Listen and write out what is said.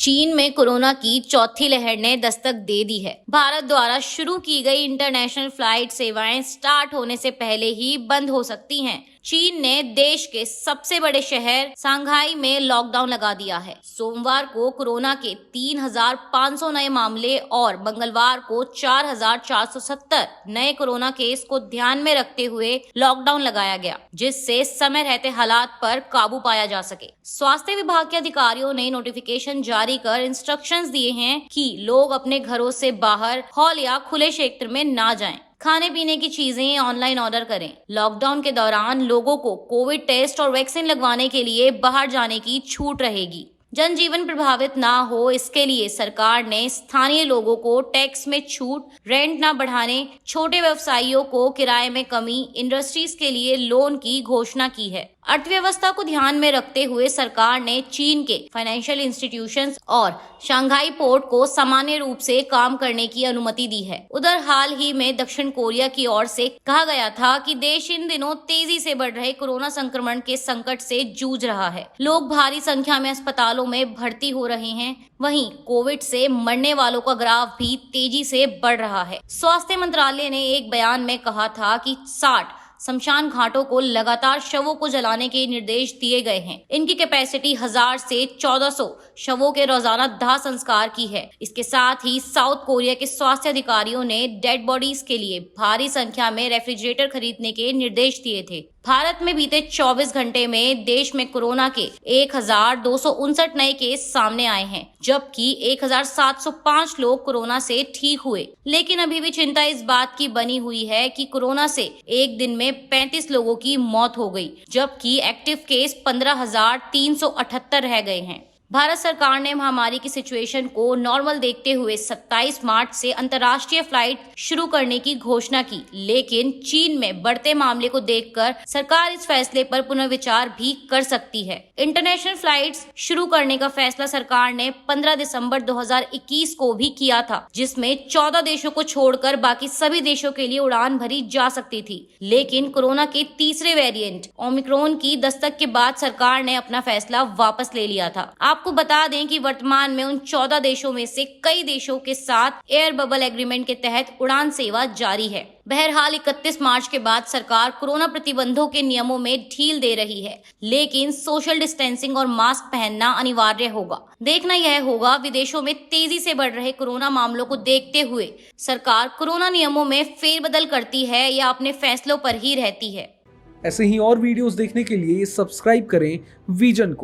चीन में कोरोना की चौथी लहर ने दस्तक दे दी है। भारत द्वारा शुरू की गई इंटरनेशनल फ्लाइट सेवाएं स्टार्ट होने से पहले ही बंद हो सकती हैं। चीन ने देश के सबसे बड़े शहर शंघाई में लॉकडाउन लगा दिया है। सोमवार को कोरोना के 3,500 नए मामले और मंगलवार को 4,470 नए कोरोना केस को ध्यान में रखते हुए लॉकडाउन लगाया गया, जिससे समय रहते हालात पर काबू पाया जा सके। स्वास्थ्य विभाग के अधिकारियों ने नोटिफिकेशन जारी कर इंस्ट्रक्शंस दिए हैं कि लोग अपने घरों से बाहर हॉल या खुले क्षेत्र में ना जाएं। खाने पीने की चीजें ऑनलाइन ऑर्डर करें। लॉकडाउन के दौरान लोगों को कोविड टेस्ट और वैक्सीन लगवाने के लिए बाहर जाने की छूट रहेगी। जनजीवन प्रभावित ना हो, इसके लिए सरकार ने स्थानीय लोगों को टैक्स में छूट, रेंट ना बढ़ाने, छोटे व्यवसायियों को किराए में कमी, इंडस्ट्रीज के लिए लोन की घोषणा की है। अर्थव्यवस्था को ध्यान में रखते हुए सरकार ने चीन के फाइनेंशियल इंस्टीट्यूशंस और शंघाई पोर्ट को सामान्य रूप से काम करने की अनुमति दी है। उधर हाल ही में दक्षिण कोरिया की ओर से कहा गया था कि देश इन दिनों तेजी से बढ़ रहे कोरोना संक्रमण के संकट से जूझ रहा है। लोग भारी संख्या में अस्पतालों में भर्ती हो रहे हैं। वहीं कोविड से मरने वालों का ग्राफ भी तेजी से बढ़ रहा है। स्वास्थ्य मंत्रालय ने एक बयान में कहा था कि 60 शमशान घाटों को लगातार शवों को जलाने के निर्देश दिए गए हैं। इनकी कैपेसिटी 1000 से 1400 शवों के रोजाना दाह संस्कार की है। इसके साथ ही साउथ कोरिया के स्वास्थ्य अधिकारियों ने डेड बॉडीज के लिए भारी संख्या में रेफ्रिजरेटर खरीदने के निर्देश दिए थे। भारत में बीते 24 घंटे में देश में कोरोना के 1259 नए केस सामने आए हैं, जबकि 1705 लोग कोरोना से ठीक हुए। लेकिन अभी भी चिंता इस बात की बनी हुई है कि कोरोना से एक दिन में 35 लोगों की मौत हो गई, जबकि एक्टिव केस 15,378 रह गए हैं। भारत सरकार ने महामारी की सिचुएशन को नॉर्मल देखते हुए 27 मार्च से अंतर्राष्ट्रीय फ्लाइट शुरू करने की घोषणा की, लेकिन चीन में बढ़ते मामले को देखकर सरकार इस फैसले पर पुनर्विचार भी कर सकती है। इंटरनेशनल फ्लाइट्स शुरू करने का फैसला सरकार ने 15 दिसंबर 2021 को भी किया था, जिसमें 14 देशों को छोड़कर बाकी सभी देशों के लिए उड़ान भरी जा सकती थी। लेकिन कोरोना के तीसरे वेरिएंट ओमिक्रॉन की दस्तक के बाद सरकार ने अपना फैसला वापस ले लिया था। आपको बता दें कि वर्तमान में उन 14 देशों में से कई देशों के साथ एयर बबल एग्रीमेंट के तहत उड़ान सेवा जारी है। बहरहाल 31 मार्च के बाद सरकार कोरोना प्रतिबंधों के नियमों में ढील दे रही है, लेकिन सोशल डिस्टेंसिंग और मास्क पहनना अनिवार्य होगा। देखना यह होगा विदेशों में तेजी से बढ़ रहे कोरोना मामलों को देखते हुए सरकार कोरोना नियमों में फेरबदल करती है या अपने फैसलों पर ही रहती है। ऐसे ही और वीडियोस देखने के लिए सब्सक्राइब करें विजन को।